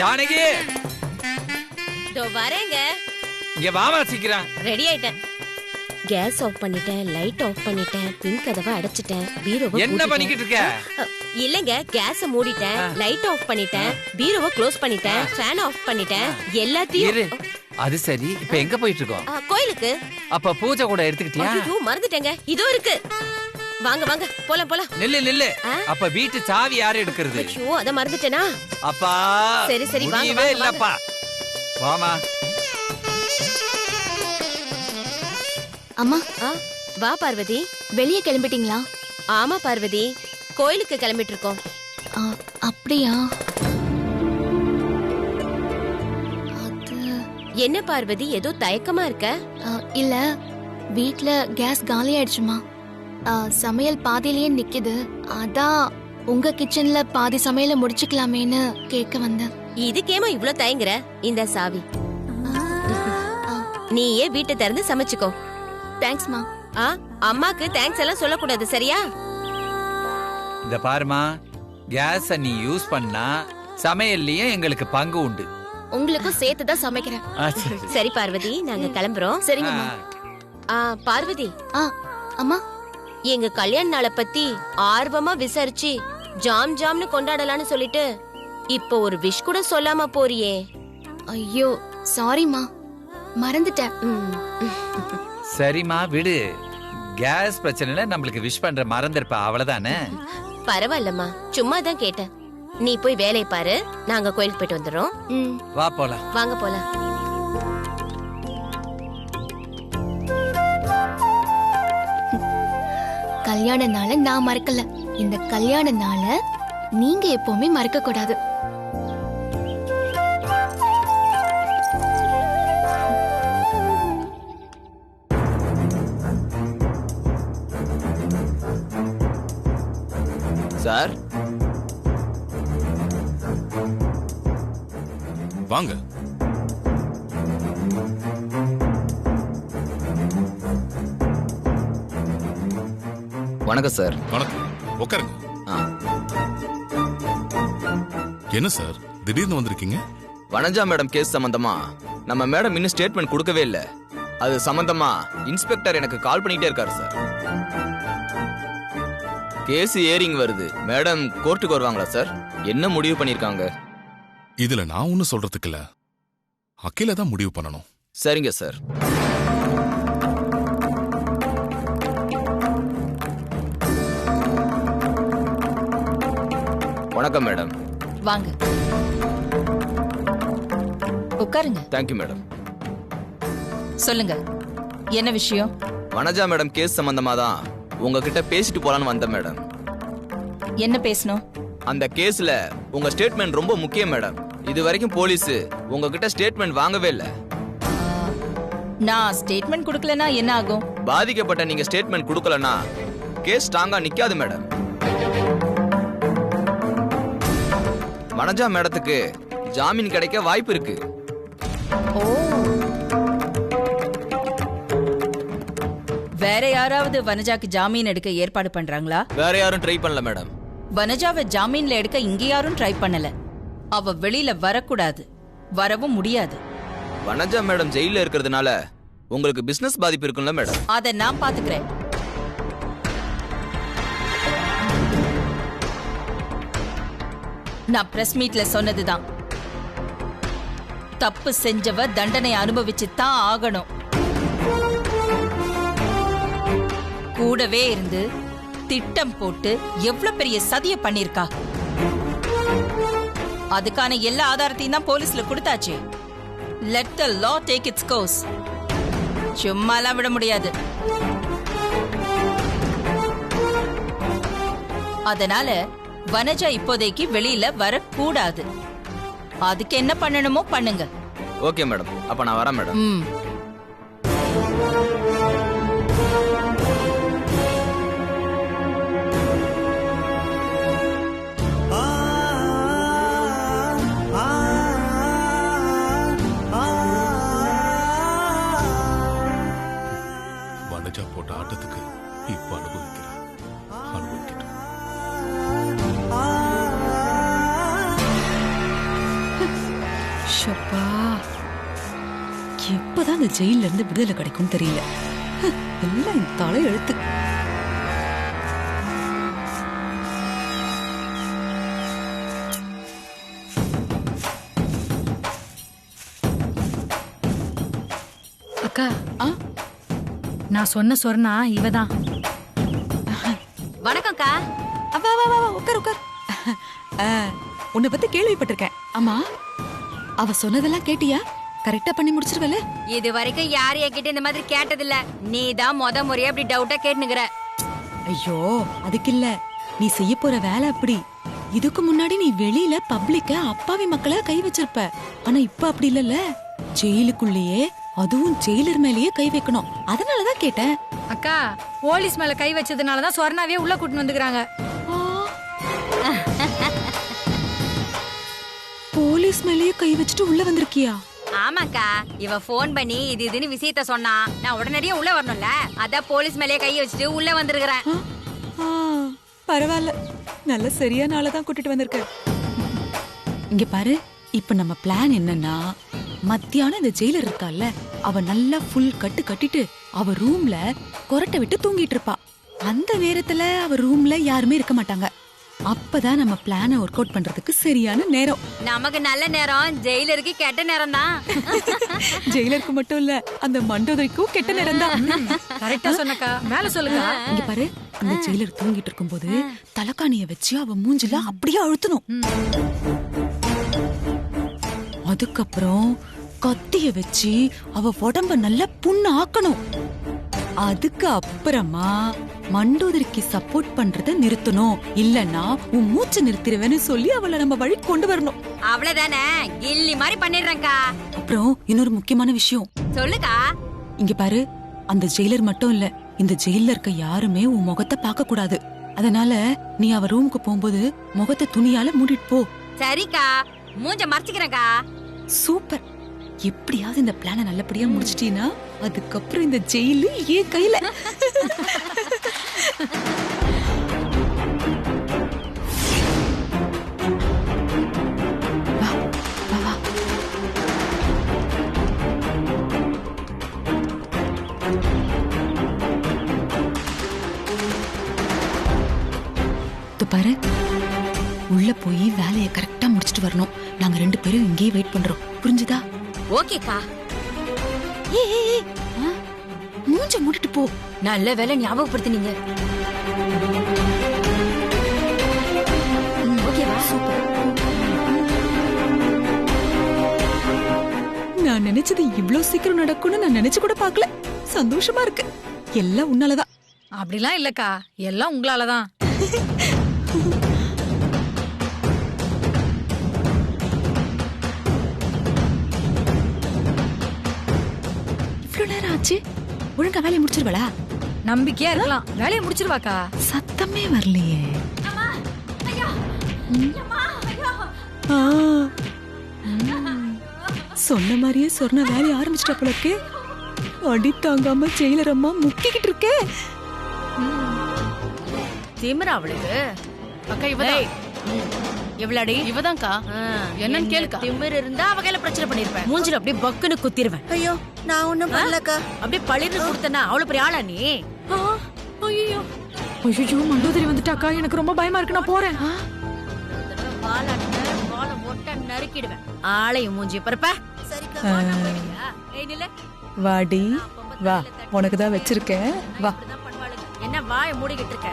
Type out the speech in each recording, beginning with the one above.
ஜானகி தோ வரேங்க. இங்க வாமா சீக்கிரம். ரெடி ஆயிட்டேன். கேஸ் ஆஃப் பண்ணிட்டேன், லைட் ஆஃப் பண்ணிட்டேன், பின் கதவை அடைச்சிட்டேன், பீரோவை என்ன பண்ணிக்கிட்டு இருக்க? இல்லங்க, கேஸ மூடிட்டேன், லைட் ஆஃப் பண்ணிட்டேன், பீரோவை க்ளோஸ் பண்ணிட்டேன், ஃபேன் ஆஃப் பண்ணிட்டேன், எல்லாத்தையும். அது சரி, இப்ப எங்க போயிட்டு இருக்கோம்? கோயிலுக்கு. அப்ப பூஜை கூட எடுத்துக்கிட்டியா? ஐயோ மறந்துட்டேங்க, இதோ இருக்கு. வாங்க வாங்க போலாம் போலாம். நில்லு. அப்ப வீட்டு சாவி யாரு எடுக்கிறது? ஐயோ அத மறந்துட்டேனா? அப்பா சரி சரி வாங்க வாங்க. இல்லப்பா வாமா. அம்மா வா பார்வதி. வெளியே கிளம்பிட்டீங்களா? ஆமா பார்வதி, கோயிலுக்கு கிளம்பிட்டு இருக்கோம். அப்படியா? என்ன பார்வதி, ஏதோ தயக்கமா இருக்க? இல்ல, வீட்ல கேஸ் காலி ஆயிடுச்சுமா. சமையல் பாதியிலேயே நிக்குது. அதான் உங்க கிச்சன்ல பாதி சமையல முடிச்சுக்கலாமேன்னு கேட்க வந்தேன். இதுக்கேமா இவ்ளோ தயங்குற? இந்த சாவி நீயே வீட்டை திறந்து சமைச்சுக்கோ. தேங்க்ஸ்மா. அம்மாக்கு தேங்க்ஸ் எல்லாம் சொல்லக்கூடாது, சரியா? இந்த பாருமா, கேஸ நீ யூஸ் பண்ணா சமையல்லயும் எங்களுக்கு பங்கு உண்டு. உங்களுக்கும் சேர்த்துதான் சமைக்கிறேன். சரி பார்வதி, நாங்க கிளம்புறோம். சரிங்கம்மா. பார்வதி, அம்மா, எங்க கல்யாண நாளை பத்தி ஆர்வமா விசாரிச்சு ஜாம் ஜாம்னு கொண்டாடலான்னு சொல்லிட்டு இப்போ ஒரு விஷ் கூட சொல்லாம போறியே. ஐயோ சாரிமா, மறந்துட்டேன். சரிமா விடு, கேஸ் பிரச்சனைல நம்மளுக்கு விஷ் பண்ற மறந்துருப்பா, அவ்வளவுதானே. பரவாயில்லம்மா, சும்மா தான் கேட்டேன். நீ போய் வேலையை பாரு, நாங்க கோயிலுக்கு போயிட்டு வந்துடுறோம். வா போலாம். வாங்க போலாம். கல்யாண நாள நான் மறக்கல, இந்த கல்யாண நாள நீங்க எப்பவுமே மறக்க கூடாது. சார் வாங்க. வணக்கம் சார். வணக்கம், உட்காருங்க. என்ன சார் திடீர்னு வந்திருக்கீங்க? வனஜா மேடம் கேஸ் சம்பந்தமா நம்ம மேடம் இன்னும் ஸ்டேட்மெண்ட் கொடுக்கவே இல்லை. அது சம்பந்தமா இன்ஸ்பெக்டர் எனக்கு கால் பண்ணிட்டே இருக்காரு சார். கேஸ் ஏரிங் வருது. மேடம் கோர்ட்டுக்கு வருவாங்களா சார்? என்ன முடிவு பண்ணிருக்காங்க? இதுல நான் ஒன்னும் சொல்றதுக்கு இல்ல, அகில தான் முடிவு பண்ணணும். சரிங்க சார். வணக்கம் மேடம். வாங்க உட்காருங்க. Thank you madam. சொல்லுங்க, என்ன விஷயம்? வனஜா மேடம் கேஸ் சம்பந்தமா தான் உங்ககிட்ட பேசிட்டு போலான்னு வந்தேன் மேடம். என்ன பேசணும்? அந்த கேஸ்ல உங்க ஸ்டேட்மெண்ட் ரொம்ப முக்கியம் மேடம். இது வரைக்கும் போலீஸ் உங்ககிட்ட ஸ்டேட்மெண்ட் வாங்கவே இல்ல. நான் ஸ்டேட்மெண்ட் கொடுக்கலனா என்ன ஆகும்? பாதிக்கப்பட்ட நீங்க ஸ்டேட்மெண்ட் கொடுக்கலனா கேஸ் ஸ்ட்ராங்கா நிக்காது மேடம். வனஜா மேடத்துக்கு ஜாமீன் கிடைக்க வாய்ப்பு இருக்கு. ஓ, வேற யாராவது வனஜாக்கு ஜாமீன் எடுக்க ஏற்பாடு பண்றாங்களா? வேற யாரும் ட்ரை பண்ணல மேடம். வனஜாவை ஜாமீன்ல எடுக்க இங்க யாரும் ட்ரை பண்ணல. அவ வெளியில வரக்கூடாது, வரவும் முடியாது. வனஜா மேடம் ஜெயில இருக்கிறதுனால உங்களுக்கு பிசினஸ் பாதிப்பு இருக்குல்ல மேடம்? அத நான் பாத்துக்கிறேன். நான் பிரஸ் மீட்ல சொன்னதுதான், தப்பு செஞ்சவ தண்டனை அனுபவிச்சு தான் ஆகணும். கூடவே இருந்து திட்டம் போட்டு எவ்வளவு பெரிய சதிய பண்ணிருக்கா. அதுக்கான எல்லா ஆதாரத்தையும் தான் போலீஸ்ல கொடுத்தாச்சு. Let the law take it's course. சும்மாலாம் விட முடியாது. அதனால வனஜா இப்போதைக்கு வெளியில வரக்கூடாது. அதுக்கு என்ன பண்ணணுமோ பண்ணுங்க. ஓகே மேடம், அப்ப நான் வரேன் மேடம். வனஜா போட்ட ஆட்டத்துக்கு இப்ப அனுபவிக்கிறேன். அனுபவிக்கிட்டு ஷப்பா, எப்பதான் இந்த ஜெயில இருந்து விடுதலை கிடைக்கும் தெரியல. எல்லாம் இந்த தலை எழுத்து. அக்கா, நான் சொன்ன சொன்னா இவதான். வணக்கம்க்கா. வா வா வா வா, உட்கார் உட்கார். உன்னை பத்தி கேள்விப்பட்டிருக்கேன். ஆமா, அவ சொன்னதெல்லாம் கேட்டியா? கரெக்டா பண்ணி முடிச்சிருவல? இது வரைக்கும் யார் என்கிட்ட இந்த மாதிரி கேட்டதில்ல. நீ தான் முறையா அப்படி டவுட்டா கேட்டுனுக்குற. ஐயோ, அதுக்கு இல்ல, நீ செய்ய போற வேலை அப்படி. இதுக்கு முன்னாடி நீ வெளியில பப்ளிக்க அப்பாவி மக்களை கை வச்சிருப்ப. ஆனா இப்ப அப்படி இல்லல்ல, ஜெயிலுக்குள்ளேயே, அதுவும் ஜெயிலர் மேலேயே கை வைக்கணும். அதனாலதான் கேட்டேன். அக்கா, போலீஸ் மேல கை வச்சதுனாலதான் சொர்ணாவே உள்ள கூட்டிட்டு வந்துக்கிறாங்க. போலீஸ் மேலேயே கை வச்சுட்டு உள்ள வந்திருக்கியா? ஆமாக்கா, இவ போன் பண்ணி இது இதுன்னு விஷயத்த சொன்னா நான் உடனடியே உள்ள வரணும்ல, அதான் போலீஸ் மேலேயே கை வச்சுட்டு உள்ள வந்திருக்கிறேன். பரவாயில்ல, நல்ல சரியான ஆளதான் கூட்டிட்டு வந்திருக்க. இங்க பாரு, இப்ப நம்ம பிளான் என்னன்னா, மத்தியானம் இந்த ஜெயிலர் இருக்கால, அவ நல்லா ஃபுல் கட்டு கட்டிட்டு அவ ரூம்ல கொரட்டை விட்டு தூங்கிட்டு இருப்பா. அந்த நேரத்துல அவ ரூம்ல யாருமே இருக்க மாட்டாங்க. அப்பதான் நம்ம பிளான ஒர்க் அவுட் பண்றதுக்கு சரியான நேரம். நமக்கு நல்ல நேரம், ஜெயிலருக்கு கெட்ட நேரம் தான். ஜெயிலருக்கு மட்டும் இல்ல, அந்த மண்டோதரிக்கும் கெட்ட நேரம் தான். கரெக்டா சொன்னக்கா, மேல சொல்லுங்க. இங்க பாரு, அந்த ஜெயிலர் தூங்கிட்டு இருக்கும்போது தலைக்காணிய வச்சு அவ மூஞ்சில அப்படியே அழுத்தணும். அதுக்கப்புறம் கத்திய வச்சு அவ உடம்ப நல்லா புண்ணு ஆக்கணும். அதுக்கு அப்புறமா மண்டோதரிக்கு சப்போர்ட் பண்றத நிறுத்தணும். இல்லன்னா உன் மூச்சு நிறுத்திடுவேன்னு சொல்லி அவளை நம்ம வழி கொண்டு வரணும். அவ்வளவுதானே, கில்லி மாதிரி பண்ணிடுறேன்க்கா. அப்புறம் இன்னொரு முக்கியமான விஷயம் சொல்லுக்கா. இங்க பாரு, அந்த ஜெயிலர் மட்டும் இல்ல, இந்த ஜெயில இருக்க யாருமே உன் முகத்தை பார்க்க கூடாது. அதனால நீ அவ ரூமுக்கு போகும்போது முகத்தை துணியால மூடிட்டு போ. சரிக்கா, மூஞ்ச மறைச்சுக்கிறேன்க்கா. சூப்பர். எப்படியாவது இந்த பிளான நல்லபடியா முடிச்சிட்டீனா, அதுக்கப்புறம் இந்த ஜெயிலு ஏன் கையில. வா, வா, வா. பாரு, உள்ள போய் வேலையை கரெக்டா முடிச்சிட்டு வரணும். நாங்க 2 பேரும் இங்கேயே வெயிட் பண்றோம். புரிஞ்சுதா? ஓகேக்கா. மூஞ்ச மூடிட்டு போ. நல்ல வேலை ஞாபகப்படுத்தினீங்க. ஓகேவா? சூப்பர். நான் நினைச்சது இவ்ளோ சீக்கிரம் நடக்கும்னு நான் நினைச்சு கூட பார்க்கல. சந்தோஷமா இருக்கு. எல்லாம் உன்னாலதான். அப்படிலாம் இல்லக்கா, எல்லாம் உங்களாலதான். இவ்ளோ நேரம் ஆச்சு, ஒழுங்கா வேலையை முடிச்சிருவளா? நம்பிக்கையா இருக்கலாம், வேலையை முடிச்சிருவாக்கா. சத்தமே வரலையே. சொன்ன மாதிரியே சொன்ன வேலையை ஆரம்பிச்சிட்டா போல இருக்கு. அடி தாங்காம ஜெயிலர் அம்மா முக்கிக்கிட்டு இருக்கே. திமிரா அவளுக்கு. அக்கா இவதான். எவ்வளடி? இவதான்க்கா. என்னன்னு கேளுக்கா. திமிர் இருந்தா அவ கையில பிரச்சனை பண்ணிருப்பேன். மூஞ்சில அப்படியே பக்குன்னு குத்திடுவேன். ஐயோ, நான் ஒண்ணும் பண்ணலக்கா. அப்படியே பளிர்னு கொடுத்தனா அவ்வளவு பெரிய ஆளா நீ? ஐயோ ஐயோ, மண்டோதரி வந்துட்டாக்கா, எனக்கு ரொம்ப பயமா இருக்கு, நான் போறேன். வாழை மொட்டை நறுக்கிடுவேன். ஆளையும் மூஞ்சி பரப்ப. வாடி வா, உனக்குதான் வச்சிருக்கேன். வா. என்ன வாயை மூடிக்கிட்டு இருக்க?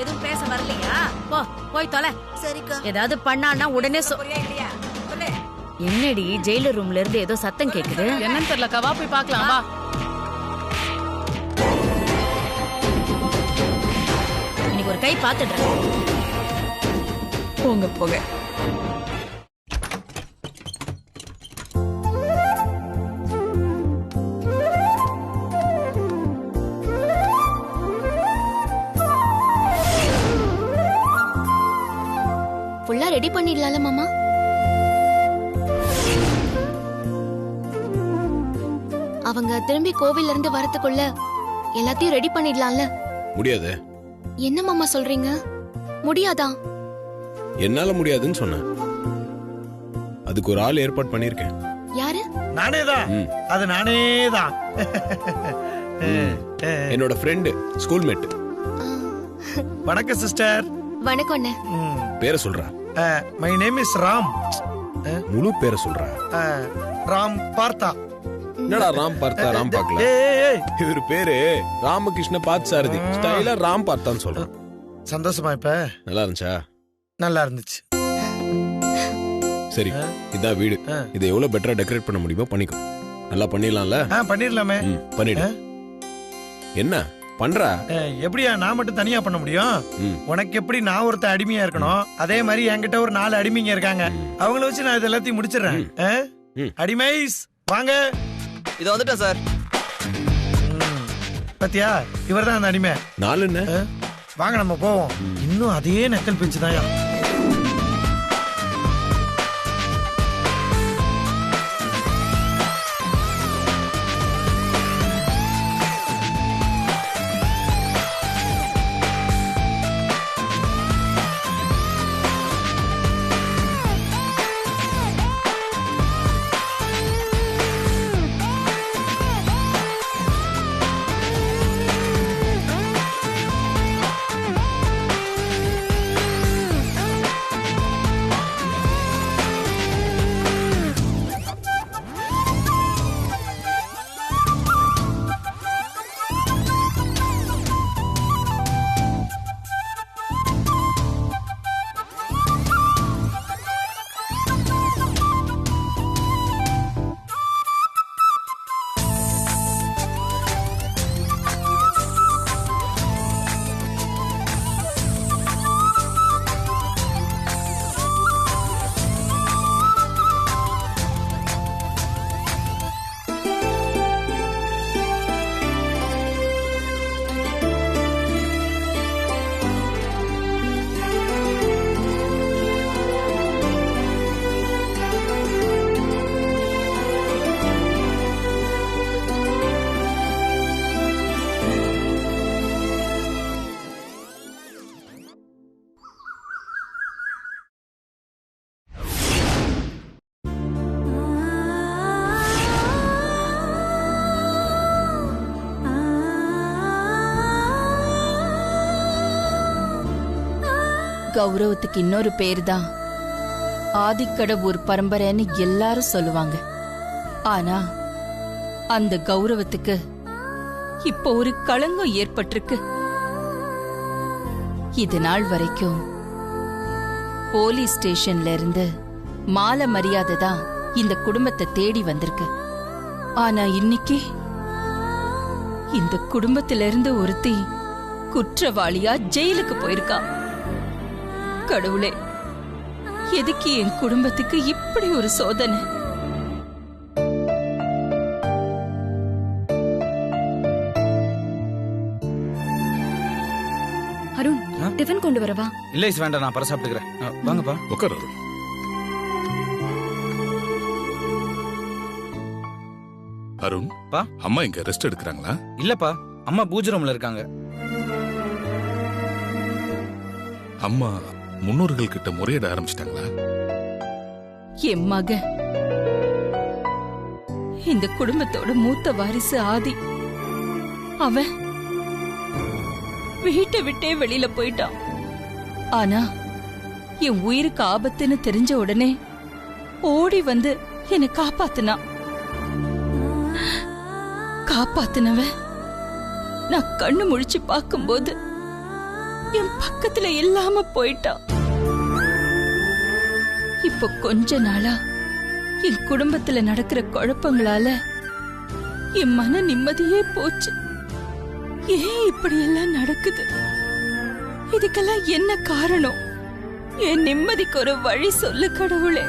எதுவும் பேச வரலையா? போ, போய் தொலை. சரிக்கா. ஏதாவது பண்ணான்னா உடனே என்னடி, ஜெயிலர் ரூம்ல இருந்து ஏதோ சத்தம் கேக்குது. என்னன்னு தெரியலக்கா, வா போய் பார்க்கலாம். வா. இன்னைக்கு ஒரு கை பாத்துடுறேன். போங்க போங்க. ஃபுல்லா ரெடி பண்ணிடலாம்ல மாமா? அவங்க திரும்பி கோவில்ல இருந்து வரதுக்குள்ள எல்லாத்தையும் ரெடி பண்ணிடலாம்ல? முடியாது. என்ன மாமா சொல்றீங்க? முடியாதா? என்னால முடியாதுன்னு சொன்னேன். அதுக்கு ஒரு ஆள் ஏற்பாடு பண்ணிருக்கேன். யாரு? நானேதான். அது நானேதான். என்னோட ஃப்ரெண்டு, ஸ்கூல்மேட். வணக்கம் சிஸ்டர். வணக்கம் அண்ணே. பேரை சொல்றா. My name is Ram. முழு பேரை சொல்றா. ராம் பார்த்தா. என்னடா ராம் பார்த்தா ராம் பார்க்கல? இவர் பேரு ராமகிருஷ்ண பார்த்தசாரதி. ஸ்டைலா ராம் பார்த்தான்னு சொல்றான். சந்தோஷமா? இப்ப நல்லா இருந்துச்சா? நல்லா இருந்துச்சு. சரி, இதான் வீடு. இதை எவ்வளவு பெட்டரா டெக்கரேட் பண்ண முடியுமோ பண்ணிக்கோ. நல்லா பண்ணிடலாம்ல? பண்ணிடலாமே. பண்ணிடு. என்ன பண்றா? எப்படியா நான் மட்டும் தனியா பண்ண முடியும்? உனக்கு எப்படி நான் ஒருத்த அடிமையா இருக்கணும், அதே மாதிரி என்கிட்ட ஒரு 4 அடிமைங்க இருக்காங்க. அவங்கள வச்சு நான் இது எல்லாத்தையும் முடிச்சிடுறேன். அடிமைஸ் வாங்க. இது வந்துட்டேன் சார். பத்தியா, இவர்தான் அந்த அடிமை. 4 என்ன? வாங்க நம்ம போவோம். இன்னும் அதே நக்கல் பிச்சுதாயா. கௌரவத்துக்கு இன்னொரு பேர் தான் ஆதிக்கடவுர் பரம்பரைன்னு எல்லாரும் சொல்லுவாங்க. ஆனா அந்த கௌரவத்துக்கு இப்போ ஒரு களங்கம் ஏற்பட்டிருக்கு. இது நாள் வரைக்கும் போலீஸ் ஸ்டேஷன்ல இருந்து மாலை மரியாதை தான் இந்த குடும்பத்தை தேடி வந்திருக்கு. ஆனா இன்னைக்கு இந்த குடும்பத்தில இருந்து ஒருத்தி குற்றவாளியா ஜெயிலுக்கு போயிருக்கா. கடவுளே, எதுக்கு என் குடும்பத்துக்கு இப்படி ஒரு சோதனை? அருண், டிஃபன் கொண்டு வரவா? இல்ல வேண்டாம், நான் பர சாப்பிட்டுக்கிறேன். வாங்கப்பா உட்காரு. அருண் பா, அம்மா இங்க ரெஸ்ட் எடுக்கிறாங்களா? இல்லப்பா, அம்மா பூஜை ரூம்ல இருக்காங்க. அம்மா முன்னோர்கள் கிட்ட முறையிட ஆரம்பிச்சிட்டாங்களா? என் மக இந்த குடும்பத்தோட மூத்த வாரிசு ஆதி, அவன் வீட்டை விட்டே வெளியில போயிட்டான். ஆனா என் உயிருக்கு ஆபத்துன்னு தெரிஞ்ச உடனே ஓடி வந்து என்னை காப்பாத்துனான். காப்பாத்துனவன் நான் கண்ணு முழிச்சு பார்க்கும்போது என் பக்கத்துல இல்லாம போயிட்டான். இப்போ கொஞ்ச நாளா என் குடும்பத்துல நடக்கிற குழப்பங்களால என் மன நிம்மதியே போச்சு. ஏன் இப்படி எல்லாம் நடக்குது? இதுக்கெல்லாம் என்ன காரணம்? என் நிம்மதிக்கு ஒரு வழி சொல்லு கடவுளே.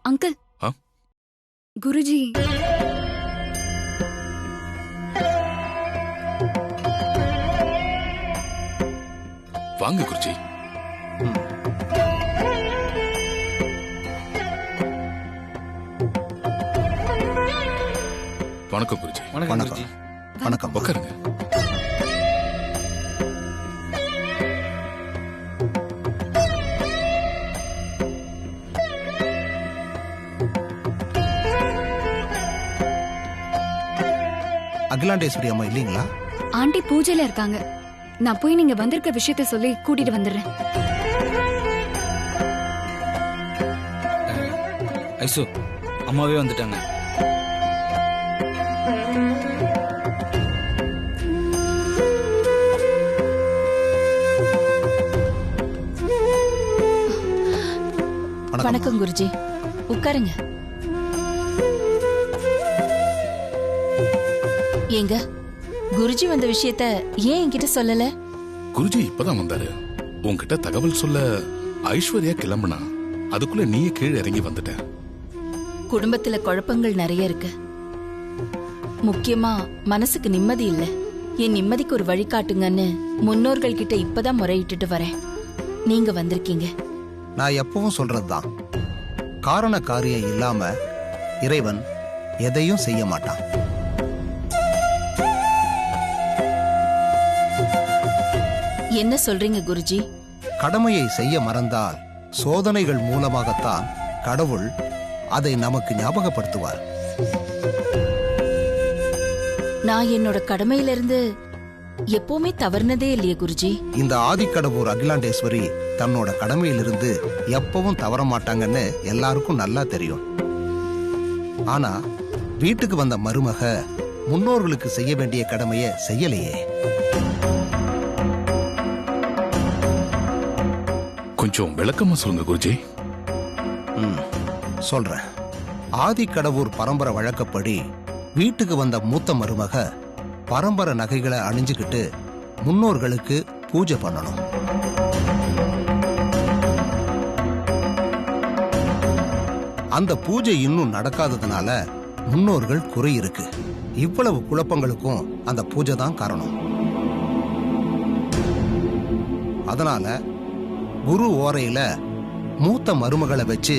அங்கிள், குருஜி வாங்க குருஜி. வணக்கம் குருஜி. வணக்கம். வணக்கம். உட்காருங்க. அகிலாண்டேஸ்வரி அம்மா இல்லீங்களா? ஆண்டி பூஜையில இருக்காங்க. நான் போய் நீங்க வந்திருக்க விஷயத்த சொல்லி கூட்டிட்டு வந்துடுறேன். ஐசு, அம்மாவே வந்துட்டாங்க. வணக்கம் குருஜி, உட்காருங்க. ஏங்க, குருஜி வந்த விஷயத்த ஏன் என்கிட்ட சொல்லல? குருஜி இப்பதான் வந்தாரு. உன்கிட்ட தகவல் சொல்ல ஐஸ்வர்யா கிளம்புனா அதுக்குள்ள நீயே கீழே இறங்கி வந்துட்ட. குடும்பத்துல குழப்பங்கள் நிறைய இருக்கு. முக்கியமா மனசுக்கு நிம்மதி இல்ல. என் நிம்மதிக்கு ஒரு வழி காட்டுங்கன்னு முன்னோர்கள் கிட்ட இப்பதான் முறையிட்டுட்டு வரேன். நீங்க வந்திருக்கீங்க. நான் எப்பவும் சொல்றதுதான், காரண காரியம் இல்லாம இறைவன் எதையும் செய்ய மாட்டான். என்ன சொல்றீங்க குருஜி? கடமையை செய்ய மறந்தால் சோதனைகள் மூலமாகத்தான் கடவுள் அதை நமக்கு ஞாபகப்படுத்துவார். நான் என்னோட கடமையிலிருந்து எப்பவுமே தவறுனதே இல்லையே குருஜி. இந்த ஆதிக்கடவுர் அகிலாண்டேஸ்வரி தன்னோட கடமையிலிருந்து எப்பவும் தவற மாட்டாங்கன்னு எல்லாருக்கும் நல்லா தெரியும். ஆனா வீட்டுக்கு வந்த மருமக முன்னோர்களுக்கு செய்ய வேண்டிய கடமையை செய்யலையே. கொஞ்சம் விளக்கமா சொல்லுங்க குருஜி. சொல்றேன். ஆதிக்கடவுர் பரம்பரை வழக்கப்படி வீட்டுக்கு வந்த மூத்த மருமக பரம்பரை நகைகளை அணிஞ்சுக்கிட்டு முன்னோர்களுக்கு பூஜை பண்ணணும். அந்த பூஜை இன்னும் நடக்காததுனால முன்னோர்கள் குறை இருக்கு. இவ்வளவு குழப்பங்களுக்கும் அந்த பூஜை தான் காரணம். அதனால குரு ஓரையில மூத்த மருமகளை வச்சு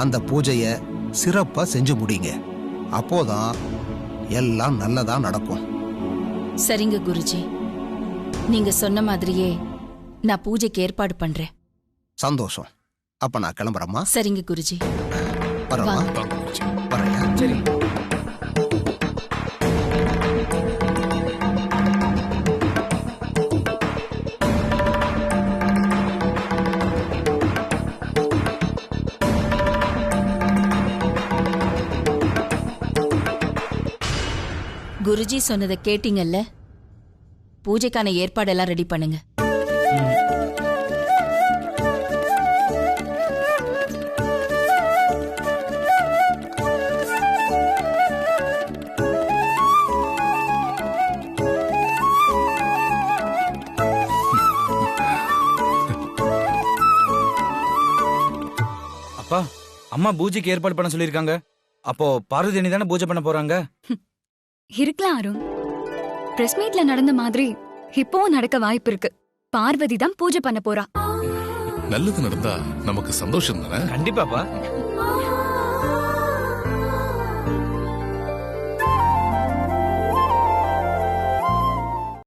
அந்த பூஜைய சிறப்பா செஞ்சு முடிங்க. அப்போதான் எல்லாம் நல்லதா நடக்கும். சரிங்க குருஜி, நீங்க சொன்ன மாதிரியே நான் பூஜைக்கு ஏற்பாடு பண்றேன். சந்தோஷம். அப்ப நான் கிளம்புறேம்மா. சரிங்க குருஜி. வரமா? வரேன். சரி. குருஜி சொன்னதை கேட்டீங்கல்ல? பூஜைக்கான ஏற்பாடெல்லாம் ரெடி பண்ணுங்க. அப்பா, அம்மா பூஜைக்கு ஏற்பாடு பண்ண சொல்லிருக்காங்க. அப்போ பார்வதி அண்ணி தானே பூஜை பண்ண போறாங்க? இருக்கலாம் அருண். பிரஸ் மீட்ல நடந்த மாதிரி இப்பவும் நடக்க வாய்ப்பு இருக்கு. பார்வதி தான் பூஜை பண்ண போறா. நல்லது நடந்தா நமக்கு சந்தோஷம் தானே? கண்டிப்பாப்பா.